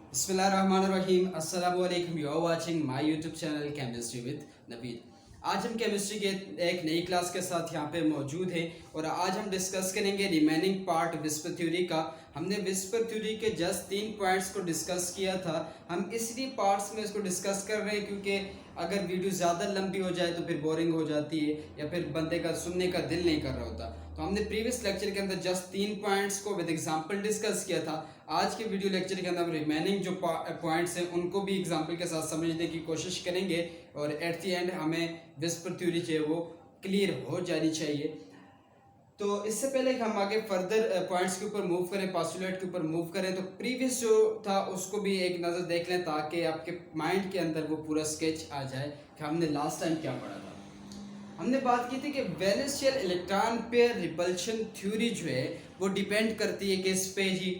बिस्मिल्लाहिर्रहमानिर्रहीम अस्सलामु अलैकुम। You are watching my YouTube channel chemistry with Naveed. आज हम केमिस्ट्री के एक नई क्लास के साथ यहाँ पे मौजूद हैं और आज हम डिस्कस करेंगे रिमेनिंग पार्ट विस्पर थ्योरी का। हमने विस्पर थ्योरी के जस्ट 3 पॉइंट्स को डिस्कस किया था। हम इसलिए पार्ट्स में इसको डिस्कस कर रहे हैं क्योंकि अगर वीडियो ज़्यादा लंबी हो जाए तो फिर बोरिंग हो जाती है या फिर बंदे का सुनने का दिल नहीं कर रहा होता। तो हमने प्रीवियस लेक्चर के अंदर जस्ट 3 पॉइंट्स को विद एग्जांपल डिस्कस किया था। आज के वीडियो लेक्चर के अंदर हम रिमेनिंग जो पॉइंट्स हैं उनको भी एग्जांपल के साथ समझने की कोशिश करेंगे और एट द एंड हमें विस्पर थ्योरी जो है वो क्लियर हो जानी चाहिए। तो इससे पहले कि हम आगे फर्दर पॉइंट्स के ऊपर मूव करें, पोस्टुलेट के ऊपर मूव करें, तो प्रीवियस जो था उसको भी एक नज़र देख लें ताकि आपके माइंड के अंदर वो पूरा स्केच आ जाए कि हमने लास्ट टाइम क्या पढ़ा था। हमने बात की थी कि valence shell electron pair repulsion theory जो है वो डिपेंड करती है किस पे जी,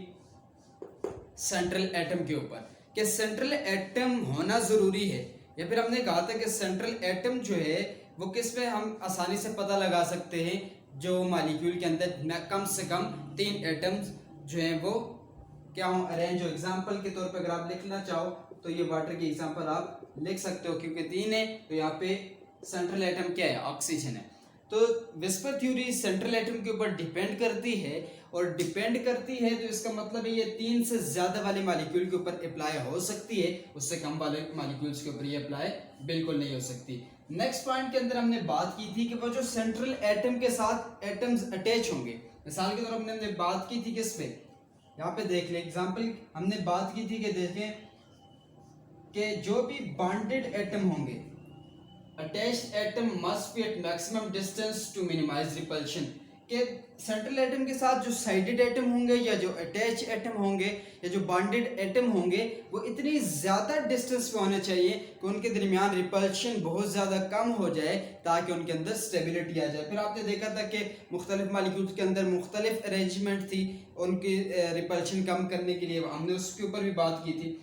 सेंट्रल एटम के ऊपर, कि सेंट्रल एटम होना ज़रूरी है। या फिर हमने कहा था कि सेंट्रल एटम जो है वो किस पे हम आसानी से पता लगा सकते हैं, जो मॉलिक्यूल के अंदर कम से कम 3 एटम्स जो हैं वो क्या हो, अरेंज हो। एग्जांपल के तौर पे अगर आप लिखना चाहो तो ये वाटर की एग्जांपल आप लिख सकते हो, क्योंकि 3 है तो यहाँ पे सेंट्रल एटम क्या है, ऑक्सीजन है। तो विस्पर थ्योरी सेंट्रल एटम के ऊपर डिपेंड करती है और डिपेंड करती है तो इसका मतलब है ये 3 से ज़्यादा वाले मॉलिक्यूल के ऊपर अप्लाई हो सकती है, उससे कम वाले मॉलिक्यूल्स के ऊपर ये अप्लाई बिल्कुल नहीं हो सकती। नेक्स्ट पॉइंट के अंदर हमने बात की थी कि वो जो सेंट्रल एटम के साथ एटम्स अटैच होंगे। मिसाल के तौर पर हमने बात की थी किस पे, यहाँ पे देख ले एग्जाम्पल, हमने बात की थी कि देखें कि जो भी बॉन्डेड एटम होंगे, attached atom must be at maximum distance to minimize repulsion, के सेंट्रल एटम के साथ जो साइडेड एटम होंगे या जो अटैच एटम होंगे या जो बॉन्डेड एटम होंगे वो इतनी ज़्यादा डिस्टेंस पे होने चाहिए कि उनके दरमियान रिपल्शन बहुत ज़्यादा कम हो जाए ताकि उनके अंदर स्टेबिलिटी आ जाए। फिर आपने देखा था कि मुख्तलिफ मॉलिक्यूल्स के अंदर मुख्तलिफ अरेंजमेंट थी उनकी रिपल्शन कम करने के लिए, हमने उसके ऊपर भी बात की थी।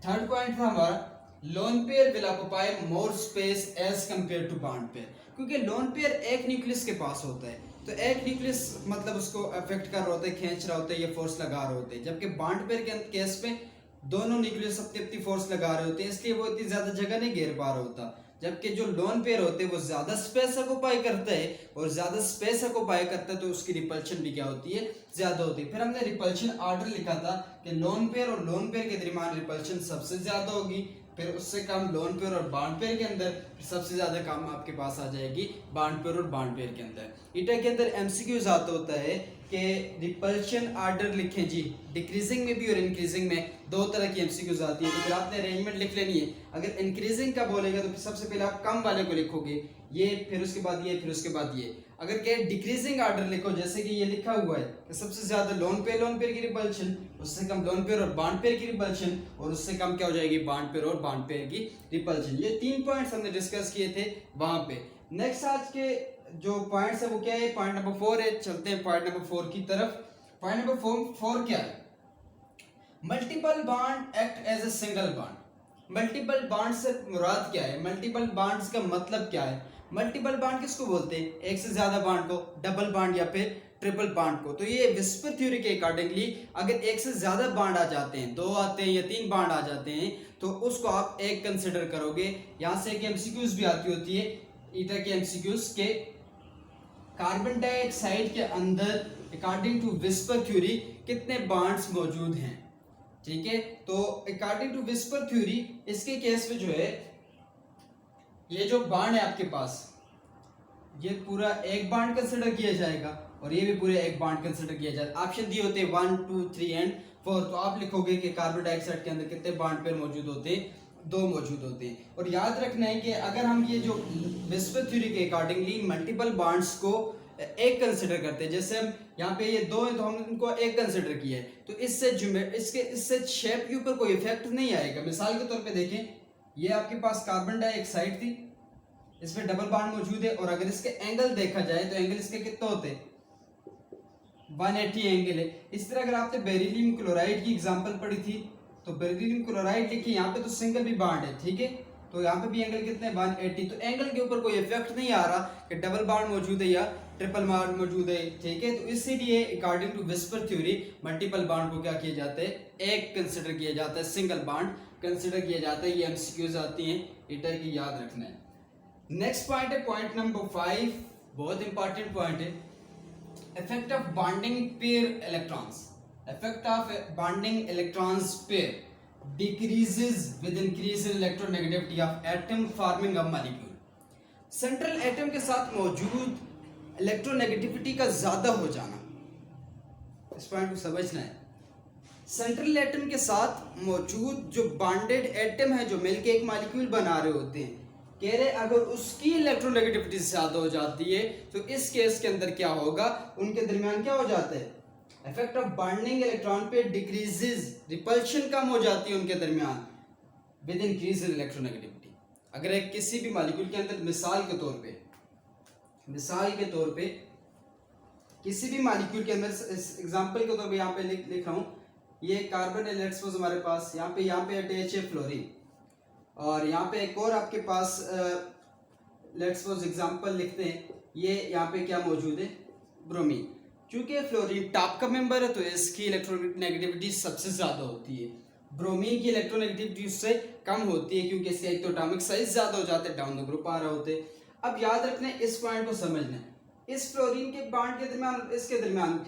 थर्ड पॉइंट था हमारा lone pair will occupy more space as compare to bond pair, क्योंकि लोन पेयर एक न्यूक्लियस के पास होता है तो एक न्यूक्लियस मतलब उसको अफेक्ट कर रहा होता है, खींच रहा होता है, ये फोर्स लगा रहे होते हैं, जबकि बॉन्ड पेयर के केस में दोनों न्यूक्लियस अपनी अपनी फोर्स लगा रहे होते हैं, इसलिए वो इतनी ज़्यादा जगह नहीं घेर पा रहा होता। जबकि जो लोन पेयर होते हैं वो ज़्यादा स्पेस ऑक्यूपाई करता है और ज़्यादा स्पेस ऑक्यूपाई करता है तो उसकी रिपल्शन भी क्या होती है, ज़्यादा होती है। फिर हमने रिपल्शन ऑर्डर लिखा था कि लोन पेयर और लोन पेयर के दरमियान रिपल्शन सबसे ज़्यादा होगी, फिर उससे कम लोन पेयर और बॉन्ड पेयर के अंदर, फिर सबसे ज़्यादा कम आपके पास आ जाएगी बॉन्ड पेयर और बॉन्ड पेयर के अंदर। ईटा के अंदर एमसीक्यूज आता होता है कि रिपल्शन आर्डर लिखें जी, डिक्रीजिंग में भी और इंक्रीजिंग में, 2 तरह की एमसीक्यूज आती है। तो फिर आपने अरेंजमेंट लिख लेनी है। अगर इंक्रीजिंग का बोलेगा तो सबसे पहले आप कम वाले को लिखोगे, ये फिर उसके बाद ये फिर उसके बाद ये। अगर कहे डिक्रीजिंग आर्डर लिखो, जैसे कि ये लिखा हुआ है कि सबसे ज्यादा लोन पेयर की रिपल्शन, उससे कम लोन पेयर और बॉन्ड पेयर की रिपल्शन, और उससे कम क्या हो जाएगी बॉन्ड पेयर और बॉन्ड पेयर की रिपल्शन। ये 3 पॉइंट्स हमने डिस्कस किए थे वहां पे। नेक्स्ट आज के जो पॉइंट्स है वो क्या है, पॉइंट नंबर 4 है। चलते हैं पॉइंट नंबर 4 की तरफ। पॉइंट नंबर 4 क्या है, multiple bond act as a single bond. Multiple bond से मुराद क्या है, मल्टीपल बॉन्ड्स का मतलब क्या है, मल्टीपल बॉन्ड किसको बोलते हैं, एक से ज्यादा बॉन्ड को, डबल बॉन्ड या फिर ट्रिपल बॉन्ड को। तो ये विस्पर थ्योरी के अकॉर्डिंगली अगर एक से ज्यादा बॉन्ड आ जाते हैं, 2 आते हैं या 3 बॉन्ड आ जाते हैं, तो उसको आप एक कंसिडर करोगे। यहां से एक एमसीक्यूज भी आती होती है ईटा के एमसीक्यूज के, कार्बन डाइऑक्साइड के अंदर अकॉर्डिंग टू विस्पर थ्योरी कितने बॉन्ड्स मौजूद हैं, ठीक है। तो अकॉर्डिंग टू विस्पर थ्योरी इसके केस में जो है ये जो बॉन्ड है आपके पास, ये पूरा एक बॉन्ड कंसिडर किया जाएगा और ये भी पूरे एक बॉन्ड कंसिडर किया जाएगा। ऑप्शन दिए होते हैं 1 2 3 एंड 4, तो आप लिखोगे कि कार्बन डाइऑक्साइड के अंदर कितने बॉन्ड पेयर मौजूद होते हैं, 2 मौजूद होते हैं। और याद रखना है कि अगर हम ये जो विस्पर थ्योरी के अकॉर्डिंगली मल्टीपल बॉन्ड्स को एक कंसिडर करते हैं, जैसे हम यहाँ पे ये 2 है तो हमने इनको एक कंसिडर किया है, तो इससे शेप के ऊपर कोई इफेक्ट नहीं आएगा। मिसाल के तौर पे देखें, ये आपके पास कार्बन डाइऑक्साइड थी, इसमें डबल बॉन्ड मौजूद है, और अगर इसके एंगल देखा जाए तो एंगल इसके कितने होते, 180 एंगल है। इस तरह अगर आपने बेरिलियम क्लोराइड की एग्जांपल पढ़ी थी तो बेरिलियम क्लोराइड लिखी, यहाँ पे तो सिंगल भी बॉन्ड है, ठीक है, तो यहाँ पे भी एंगल कितने 180, तो एंगल के ऊपर कोई इफेक्ट नहीं आ रहा कि डबल बॉन्ड मौजूद है या ट्रिपल बॉन्ड मौजूद है, ठीक है। तो इसीलिए according to VSEPR theory multiple bond को क्या किया जाता है, एक कंसिडर किया जाता है, सिंगल बॉन्ड कंसिडर किया जाता है। ये एमसीक्यूज आती हैं, इटर की याद रखना है। नेक्स्ट पॉइंट है पॉइंट नंबर 5, बहुत इंपॉर्टेंट पॉइंट है, effect of bonding pair electrons. Effect of bonding electrons pair decreases with increase in electronegativity of atom forming a molecule। Central atom के साथ मौजूद इलेक्ट्रोनेगेटिविटी का ज्यादा हो जाना, इस पॉइंट को समझना है। सेंट्रल एटम के साथ मौजूद जो बॉन्डेड एटम है, जो मिलके एक मॉलिक्यूल बना रहे होते हैं, कह रहे अगर उसकी इलेक्ट्रोनेगेटिविटी ज्यादा हो जाती है तो इस केस के अंदर क्या होगा, उनके दरमियान क्या हो जाता है, इफेक्ट ऑफ बॉन्डिंग इलेक्ट्रॉन पे डिक्रीजेस, रिपल्शन कम हो जाती है उनके दरमियान विद इंक्रीज इन इलेक्ट्रोनेगेटिविटी। अगर एक किसी भी मॉलिक्यूल के अंदर मिसाल के तौर पे किसी भी मॉलिक्यूल के अंदर, एग्जांपल के तौर पे यहाँ पे लिख रहा हूँ, ये कार्बन है लेट्स सपोज हमारे पास, यहाँ पे अटैच है फ्लोरीन, और यहाँ पे एक और आपके पास लेट्स सपोज एग्जांपल लिखते हैं, ये यहाँ पे क्या मौजूद है, ब्रोमीन। क्योंकि फ्लोरीन टॉप का मेंबर है तो इसकी इलेक्ट्रोनेगेटिविटी सबसे ज्यादा होती है, ब्रोमीन की इलेक्ट्रोनेगेटिविटी उससे कम होती है क्योंकि इसके एक तो एटॉमिक साइज ज्यादा हो जाते हैं, डाउन द ग्रुप आ रहे होते। अब याद रखना है, इस पॉइंट को समझना है, इस फ्लोरीन के बॉन्ड के दरमियान और इसके दरमियान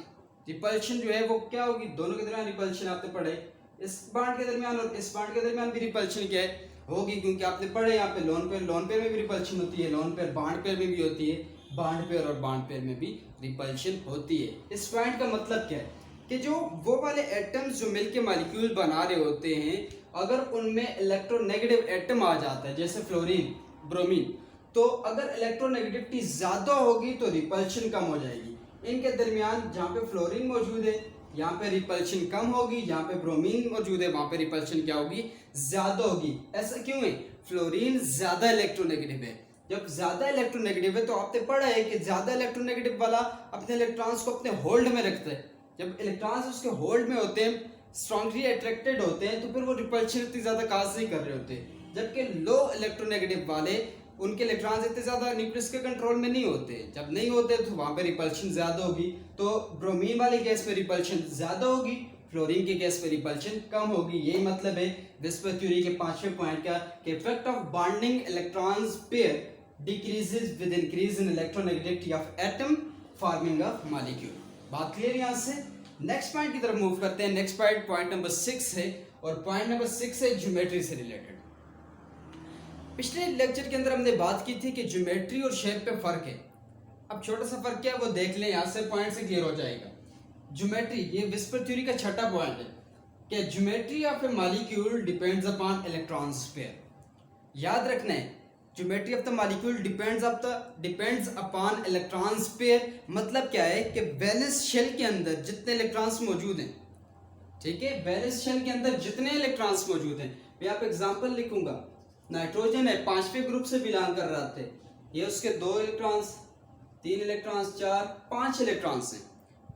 रिपल्शन जो है वो क्या होगी, दोनों के दरमियान रिपल्शन आपने पढ़े, इस बॉन्ड के दरमियान और इस बॉन्ड के दरमियान भी रिपल्शन क्या है होगी, क्योंकि आपने पढ़े यहाँ पे लोन पेयर में भी रिपल्शन होती है, लोन पेयर बॉन्ड पेयर में भी होती है, बॉन्ड पेयर और बॉन्ड पेयर में भी रिपल्शन होती है। इस पॉइंट का मतलब क्या है कि जो वो वाले एटम्स जो मिलके मॉलिक्यूल बना रहे होते हैं, अगर उनमें इलेक्ट्रोनेगेटिव एटम आ जाता है जैसे फ्लोरीन, ब्रोमीन, तो अगर इलेक्ट्रोनेगेटिविटी ज्यादा होगी तो रिपल्शन कम हो जाएगी। इनके दरमियान जहाँ पे फ्लोरीन मौजूद है यहाँ पे रिपल्शन कम होगी, जहाँ पे ब्रोमीन मौजूद है वहां पे रिपल्शन क्या होगी, ज्यादा होगी। ऐसा क्यों है, फ्लोरीन ज्यादा इलेक्ट्रोनेगेटिव है। जब ज्यादा इलेक्ट्रोनेगेटिव है तो आपने पढ़ा है कि ज्यादा इलेक्ट्रोनेगेटिव वाला अपने इलेक्ट्रॉन्स को अपने होल्ड में रखता है, जब इलेक्ट्रॉन्स उसके होल्ड में होते हैं, स्ट्रांगली अट्रैक्टेड होते हैं, तो फिर वो रिपल्शन इतनी ज्यादा काज नहीं कर रहे होते। जबकि लो इलेक्ट्रोनेगेटिव वाले, उनके इलेक्ट्रॉन्स इतने ज्यादा न्यूक्लियस के कंट्रोल में नहीं होते, जब नहीं होते तो वहां पे रिपल्शन ज्यादा होगी। तो ब्रोमीन वाले गैस पे रिपल्शन ज्यादा होगी, फ्लोरीन के गैस पे रिपल्शन कम होगी। यही मतलब है विस्पर थ्योरी के 5वें पॉइंट का कि effect of bonding electrons pair decreases with increase in electronegativity of atom forming of molecule. बात क्लियर यहां से? नेक्स्ट पॉइंट की तरफ मूव करते हैं। नेक्स्ट पॉइंट नंबर 6 है, और पॉइंट नंबर 6 है ज्योमेट्री से रिलेटेड। पिछले लेक्चर के अंदर हमने बात की थी कि ज्योमेट्री और शेप पे फर्क है। अब छोटा सा फर्क क्या है वो देख लें, यहाँ से पॉइंट से क्लियर हो जाएगा। ज्योमेट्री, ये विस्पर थ्योरी का छठा पॉइंट है कि geometry of A molecule depends upon electron pair. याद रखना है, geometry of the molecule depends upon electron pair. मतलब क्या है कि वैलेंस शेल के अंदर जितने इलेक्ट्रॉन्स मौजूद हैं, ठीक है, वैलेंस शेल के अंदर जितने इलेक्ट्रॉन्स मौजूद हैं, मैं यहाँ पे एग्जांपल लिखूंगा। नाइट्रोजन है, 5वें ग्रुप से बिलोंग कर रहा थे, ये उसके 2 इलेक्ट्रॉन्स, 3 इलेक्ट्रॉन्स, 4, 5 इलेक्ट्रॉन्स हैं,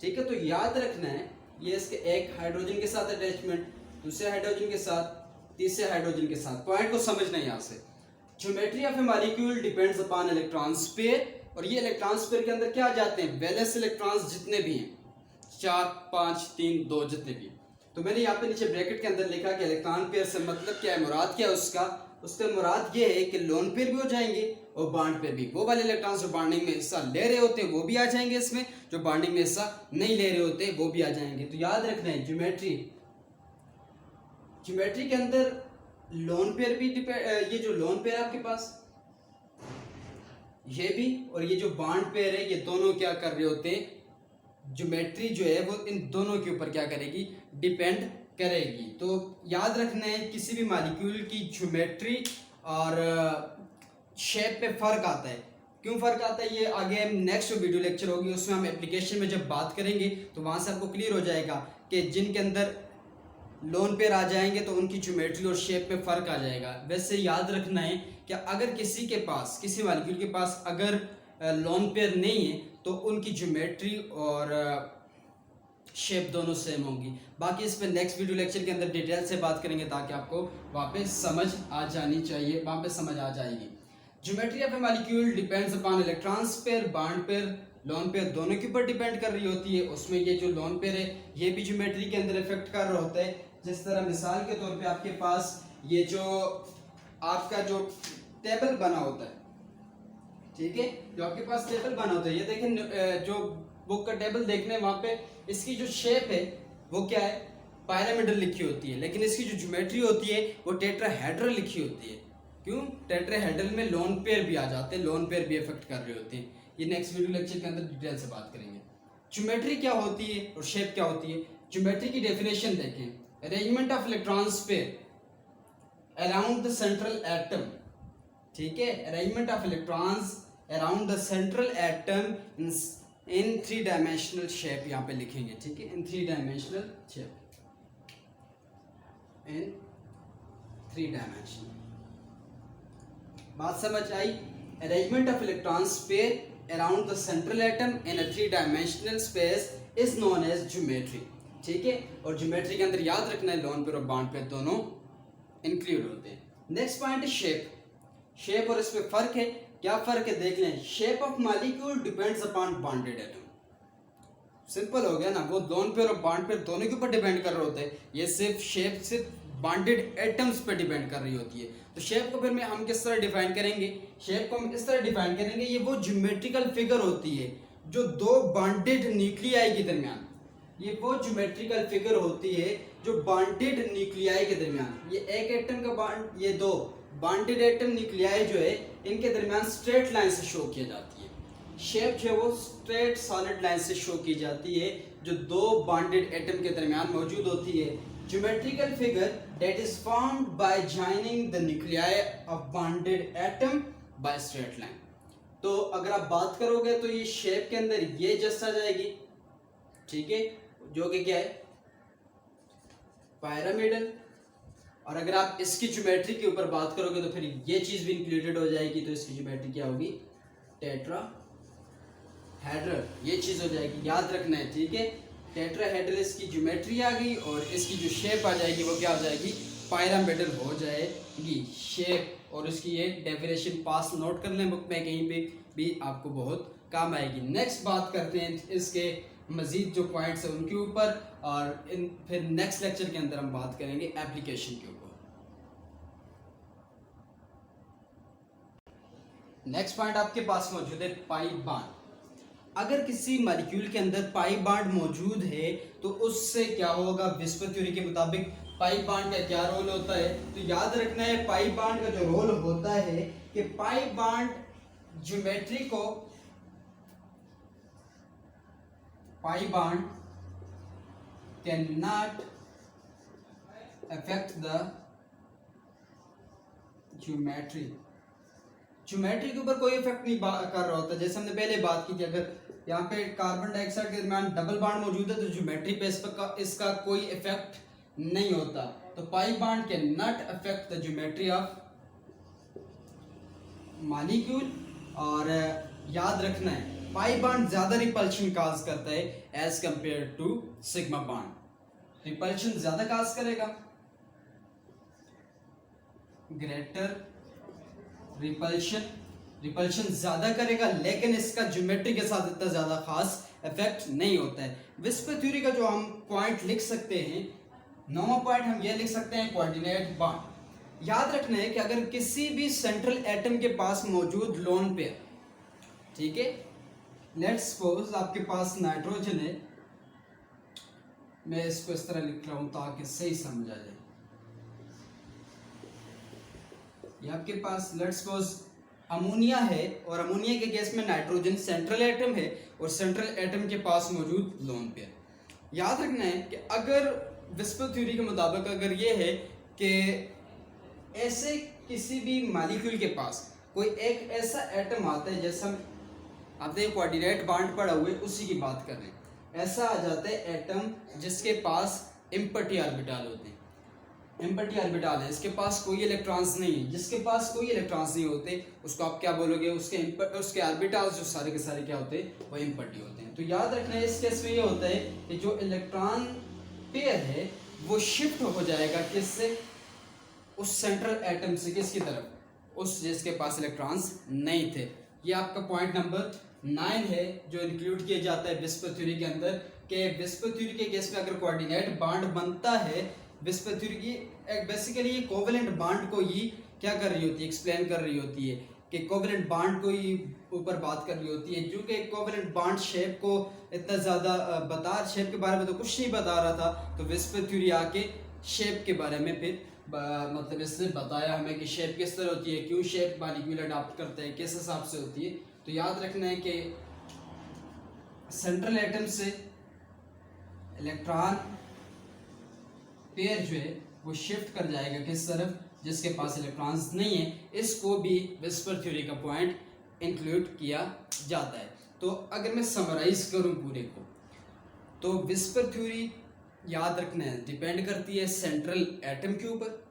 ठीक है। तो याद रखना है, ये इसके एक हाइड्रोजन के साथ अटैचमेंट, दूसरे हाइड्रोजन के साथ, तीसरे हाइड्रोजन के साथ। पॉइंट को समझना है यहाँ से, geometry of A molecule depends upon electron pair, और ये इलेक्ट्रॉन पेयर के अंदर क्या आ जाते हैं, वैलेंस इलेक्ट्रॉन्स जितने भी हैं, 4, 5, 3, 2 जितने भी। तो मैंने यहाँ पे नीचे ब्रैकेट के अंदर लिखा कि इलेक्ट्रॉन पेयर से मतलब क्या है, मुराद क्या है उसका मुराद ये है कि लोन पेयर भी हो जाएंगे और बॉन्ड पेयर भी। वो वाले इलेक्ट्रॉन्स जो बॉन्डिंग में हिस्सा ले रहे होते हैं वो भी आ जाएंगे इसमें, जो बॉन्डिंग में हिस्सा नहीं ले रहे होते वो भी आ जाएंगे। तो याद रखना है, ज्योमेट्री के अंदर लोन पेयर भी ये जो लोन पेयर आपके पास, ये भी, और ये जो बॉन्ड पेयर है, ये दोनों क्या कर रहे होते हैं, ज्योमेट्री जो है वो इन दोनों के ऊपर क्या करेगी, डिपेंड करेगी। तो याद रखना है, किसी भी मॉलिक्यूल की ज्योमेट्री और शेप पे फर्क आता है। क्यों फर्क आता है ये आगे हम नेक्स्ट वीडियो लेक्चर होगी उसमें हम एप्लीकेशन में जब बात करेंगे तो वहां से आपको क्लियर हो जाएगा कि जिनके अंदर लोन पेयर आ जाएंगे तो उनकी ज्योमेट्री और शेप पे फर्क आ जाएगा। वैसे याद रखना है कि अगर किसी मॉलिक्यूल के पास अगर लोन पेयर नहीं है तो उनकी ज्योमेट्री और शेप दोनों सेम होंगी। बाकी इस पे नेक्स्ट वीडियो लेक्चर के अंदर डिटेल से बात करेंगे ताकि आपको वहाँ पे समझ आ जानी चाहिए, वहाँ पे समझ आ जाएगी। Geometry of A molecule depends upon electron pair, bond pair, lone pair दोनों के ऊपर डिपेंड कर रही होती है, उसमें ये जो लॉन पेयर है ये भी ज्योमेट्री के अंदर इफेक्ट कर रहा होता है। जिस तरह मिसाल के तौर पे आपके पास ये जो आपका जो टेबल बना होता है, ठीक है, जो आपके पास टेबल बना होता है, ये देखें जो बुक का टेबल देखने वहां पे इसकी जो शेप है वो क्या है, पिरामिडल लिखी होती है, लेकिन इसकी जो ज्योमेट्री होती है वो टेट्राहेड्रल लिखी होती है। क्यों? टेट्राहेड्रल में लोन पेयर भी आ जाते हैं, लोन पेयर भी इफेक्ट कर रहे होते हैं। ये नेक्स्ट वीडियो लेक्चर के अंदर डिटेल से बात करेंगे। ज्योमेट्री क्या होती है और शेप क्या होती है। ज्योमेट्री की डेफिनेशन देखें, arrangement of electrons pair around the central atom, ठीक है, arrangement of electrons around the central atom in 3 dimensional shape, यहाँ पे लिखेंगे, ठीक है, in 3 dimensional shape, in 3 dimension. बात समझ आई? Arrangement of electrons pair around the central atom in a 3 dimensional space is known as geometry, ठीक है। और ज्योमेट्री के अंदर याद रखना है लोन पेयर और बॉन्ड पेयर दोनों इंक्लूड होते हैं। नेक्स्ट पॉइंट है शेप। शेप और इस पे फर्क है, क्या फर्क है देख लें। Shape of molecule depends upon bonded atom, simple हो गया ना, वो लोन पेयर और बॉन्ड पेयर दोनों के ऊपर डिपेंड कर रहे होते हैं। ये सिर्फ शेप सिर्फ बॉन्डेड एटम्स पे डिपेंड कर रही होती है। तो शेप को फिर में हम किस तरह डिफाइन करेंगे, शेप को हम इस तरह डिफाइन करेंगे, ये वो ज्योमेट्रिकल फिगर होती है जो 2 बॉन्डेड न्यूक्लियाई के दरमियान, ये वो ज्योमेट्रिकल फिगर होती है जो बॉन्डेड न्यूक्लियाई के दरमियान, ये एक एटम का बॉन्ड, ये 2 बॉन्डेड एटम न्यूक्लियाई जो है इनके दरमियान स्ट्रेट लाइन से शो किया जाती है। शेप जो है वो स्ट्रेट सॉलिड लाइन से शो की जाती है जो 2 बॉन्डेड एटम के दरमियान मौजूद होती है। Geometrical figure that is formed by joining the nuclei of bonded atom by straight line। तो अगर आप बात करोगे तो ये शेप के अंदर ये जस्ट आ जाएगी, ठीक है, जो कि क्या है, पिरामिडल। और अगर आप इसकी ज्योमेट्री के ऊपर बात करोगे तो फिर ये चीज भी इंक्लूडेड हो जाएगी, तो इसकी ज्योमेट्री क्या होगी, टेट्राहेड्रल, ये चीज हो जाएगी, याद रखना है, ठीक है। टेट्राहेड्रल इसकी ज्योमेट्री आ गई और इसकी जो शेप आ जाएगी वो क्या हो जाएगी, पिरामिडल हो जाएगी शेप। और इसकी ये डेफिनेशन पास नोट कर लें बुक में, कहीं पे भी आपको बहुत काम आएगी। नेक्स्ट बात करते हैं इसके मजीद जो पॉइंट्स हैं उनके ऊपर, और फिर नेक्स्ट लेक्चर के अंदर हम बात करेंगे एप्लीकेशन के ऊपर। नेक्स्ट पॉइंट आपके पास मौजूद है पाई बॉन्ड। अगर किसी मॉलिक्यूल के अंदर पाई बॉन्ड मौजूद है तो उससे क्या होगा, विस्पर थ्योरी के मुताबिक पाई बॉन्ड का क्या रोल होता है। तो याद रखना है पाई बॉन्ड का जो रोल होता है कि पाई बॉन्ड ज्योमेट्री को, pi bond can not affect the geometry, geometry के ऊपर कोई इफेक्ट नहीं कर रहा होता। जैसे हमने पहले बात की थी, अगर यहाँ पे कार्बन डाइऑक्साइड के दरमियान डबल बॉन्ड मौजूद है तो ज्योमेट्री पे इसका कोई इफेक्ट नहीं होता। तो pi bond can not affect the geometry of molecule. और याद रखना है पाई बॉन्ड ज्यादा रिपल्शन काज करता है as compare to sigma bond, repulsion ज्यादा काज करेगा, ग्रेटर रिपल्शन ज्यादा करेगा, लेकिन इसका ज्योमेट्री के साथ इतना ज्यादा खास इफेक्ट नहीं होता है। विस्पर थ्योरी का जो हम पॉइंट लिख सकते हैं, 9वां पॉइंट हम ये लिख सकते हैं कोऑर्डिनेट बॉन्ड। याद रखना है कि अगर किसी भी सेंट्रल एटम के पास मौजूद लोन पेयर, ठीक है, लेट्स सपोज आपके पास नाइट्रोजन है, मैं इसको इस तरह लिख रहा हूं ताकि सही समझ आ जाए। ये आपके पास लेट्स सपोज अमोनिया है और अमोनिया के केस में नाइट्रोजन सेंट्रल एटम है और सेंट्रल एटम के पास मौजूद लोन पेयर। याद रखना है कि अगर विस्पर थ्योरी के मुताबिक अगर ये है कि ऐसे किसी भी मॉलिक्यूल के पास कोई एक ऐसा एटम आता है, जैसे हम आपने कोऑर्डिनेट बॉन्ड पढ़ा हुए उसी की बात कर रहे हैं, ऐसा आ जाता है एटम जिसके पास एम्प्टी ऑर्बिटल होते हैं, एम्प्टी ऑर्बिटल है, इसके पास कोई इलेक्ट्रॉन्स नहीं है। जिसके पास कोई इलेक्ट्रॉन्स नहीं होते उसको आप क्या बोलोगे, उसके ऑर्बिटल्स जो सारे के सारे क्या होते हैं, वो एम्प्टी होते हैं। तो याद रखना है इस केस में ये होता है कि जो इलेक्ट्रॉन पेयर है वो शिफ्ट हो जाएगा किससे, उस सेंट्रल एटम से किसकी तरफ, उस जिसके पास इलेक्ट्रॉन्स नहीं थे। ये आपका पॉइंट नंबर 9 है जो इंक्लूड किया जाता है विस्पर थ्योरी के अंदर, कि विस्पर थ्योरी के केस में अगर कोऑर्डिनेट बॉन्ड बनता है विस्पर थ्योरी की, बेसिकली ये कोवेलेंट बॉन्ड को ही क्या कर रही होती है, एक्सप्लेन कर रही होती है, कि कोवेलेंट बॉन्ड को ही ऊपर बात कर रही होती है। क्योंकि कोवेलेंट बॉन्ड शेप को इतना ज़्यादा शेप के बारे में तो कुछ नहीं बता रहा था, तो विस्पर थ्योरी आके शेप के बारे में फिर मतलब इसने बताया हमें कि शेप किस तरह होती है, क्यों शेप मॉलिक्यूल अडॉप्ट करते हैं, किस हिसाब से होती है। तो याद रखना है कि सेंट्रल एटम से इलेक्ट्रॉन पेयर जो है वो शिफ्ट कर जाएगा किस तरफ, जिसके पास इलेक्ट्रॉन्स नहीं है, इसको भी विस्पर थ्योरी का पॉइंट इंक्लूड किया जाता है। तो अगर मैं समराइज करूं पूरे को, तो विस्पर थ्योरी याद रखना है डिपेंड करती है सेंट्रल एटम के ऊपर।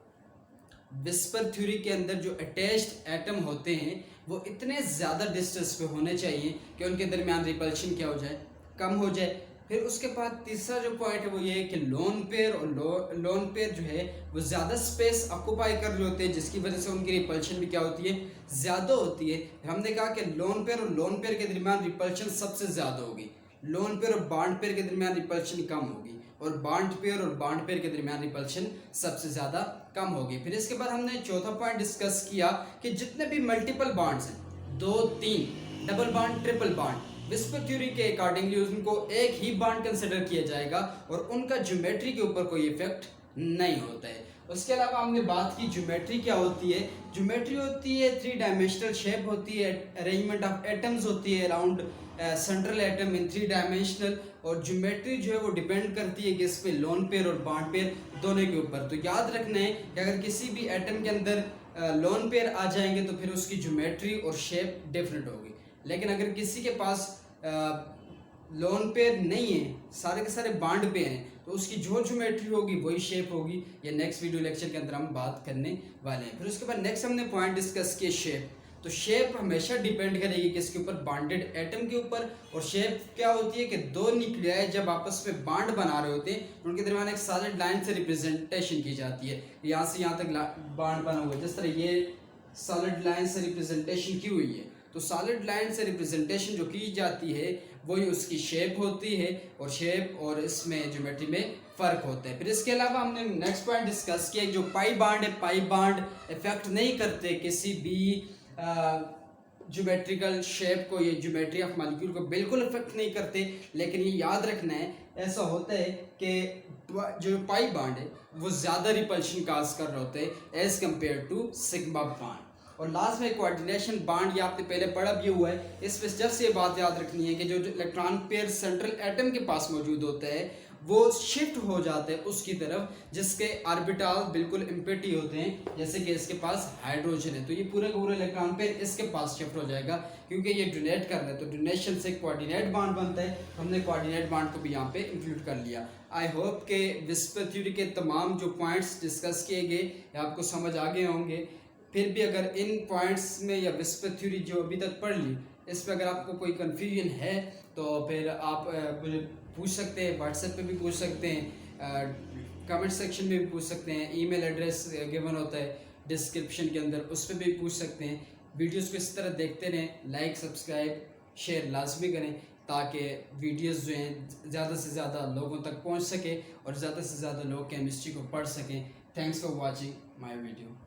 विस्पर थ्योरी के अंदर जो अटैच्ड एटम होते हैं वो इतने ज़्यादा डिस्टेंस पे होने चाहिए कि उनके दरमियान रिपल्शन क्या हो जाए, कम हो जाए। फिर उसके बाद तीसरा जो पॉइंट है वो ये है कि लोन पेयर और लोन पेयर जो है वो ज़्यादा स्पेस ऑक्यूपाई कर रहे होते हैं, जिसकी वजह से उनकी रिपल्शन भी क्या होती है, ज़्यादा होती है। हमने कहा कि लोन पेयर और लोन पेयर के दरमियान रिपल्शन सबसे ज़्यादा होगी, लोन पेयर और बॉन्ड पेयर के दरमियान रिपल्शन कम होगी, और बॉन्ड पेयर और बॉन्ड पेयर के दरमियान रिपल्शन सबसे ज़्यादा कम होगी। फिर इसके बाद हमने चौथा पॉइंट डिस्कस किया कि जितने भी मल्टीपल बॉन्ड्स हैं, 2, 3, double bond, triple bond, whisper theory के अकॉर्डिंगली उनको एक ही बॉन्ड कंसिडर किया जाएगा और उनका ज्योमेट्री के ऊपर कोई इफेक्ट नहीं होता है। उसके अलावा हमने बात की ज्योमेट्री क्या होती है। ज्योमेट्री होती है 3 डायमेंशनल शेप होती है, अरेंजमेंट ऑफ एटम्स होती है around central atom in 3 dimensional, और ज्योमेट्री जो है वो डिपेंड करती है किस पे, लोन पेयर और बॉन्ड पेयर दोनों के ऊपर। तो याद रखना है कि अगर किसी भी एटम के अंदर लोन पेयर आ जाएंगे तो फिर उसकी ज्योमेट्री और शेप डिफरेंट होगी, लेकिन अगर किसी के पास लोन पेयर नहीं है, सारे के सारे बॉन्ड पे हैं, तो उसकी जो ज्योमेट्री होगी वही शेप होगी। ये नेक्स्ट वीडियो लेक्चर के अंदर हम बात करने वाले हैं। फिर उसके बाद नेक्स्ट हमने पॉइंट डिस्कस किया शेप। तो शेप हमेशा डिपेंड करेगी किसके ऊपर, बॉन्डेड एटम के ऊपर। और शेप क्या होती है कि 2 न्यूक्लियाई जब आपस में बॉन्ड बना रहे होते हैं उनके दरमियान एक सॉलिड लाइन से रिप्रेजेंटेशन की जाती है, यहाँ से यहाँ तक बॉन्ड बना हुआ है, जिस तरह ये सॉलिड लाइन से रिप्रेजेंटेशन की हुई है। तो सॉलिड लाइन से रिप्रेजेंटेशन जो की जाती है वही उसकी शेप होती है, और शेप और इसमें ज्योमेट्री में फ़र्क होता है। फिर इसके अलावा हमने नेक्स्ट पॉइंट डिस्कस किया, जो पाई बॉन्ड है, पाई बॉन्ड इफेक्ट नहीं करते किसी भी ज्योमेट्रिकल शेप को, ये ज्योमेट्री ऑफ मॉलिक्यूल को बिल्कुल इफेक्ट नहीं करते। लेकिन ये याद रखना है, ऐसा होता है कि जो पाई बॉन्ड है वो ज़्यादा रिपल्शन काज कर रहे होते हैं as compare to sigma bond. और लास्ट में कोऑर्डिनेशन बॉन्ड, ये आपने पहले पढ़ा भी हुआ है, इस पर जस्ट ये बात याद रखनी है कि जो इलेक्ट्रॉन पेयर सेंट्रल एटम के पास मौजूद होता है वो शिफ्ट हो जाते हैं उसकी तरफ जिसके ऑर्बिटल बिल्कुल एम्प्टी होते हैं, जैसे कि इसके पास हाइड्रोजन है, तो ये पूरा का पूरा इलेक्ट्रॉन पेयर इसके पास शिफ्ट हो जाएगा क्योंकि ये डोनेट कर रहा है। तो डोनेशन से कोऑर्डिनेट बॉन्ड बनता है, हमने कोऑर्डिनेट बॉन्ड को भी यहाँ पे इंक्लूड कर लिया। आई होप के विस्पर थ्योरी के तमाम जो पॉइंट्स डिस्कस किए गए आपको समझ आ गए होंगे। फिर भी अगर इन पॉइंट्स में या विस्पर थ्योरी जो अभी तक पढ़ ली इस पर अगर आपको कोई कन्फ्यूजन है तो फिर आप मुझे पूछ सकते हैं, व्हाट्सएप पे भी पूछ सकते हैं, कमेंट सेक्शन में भी पूछ सकते हैं, ईमेल एड्रेस गिवन होता है डिस्क्रिप्शन के अंदर, उस पर भी पूछ सकते हैं। वीडियोस को इस तरह देखते रहें, लाइक सब्सक्राइब शेयर लाजमी करें ताकि वीडियोस जो हैं ज़्यादा से ज़्यादा लोगों तक पहुंच सके और ज़्यादा से ज़्यादा लोग केमिस्ट्री को पढ़ सकें। Thanks for watching my video.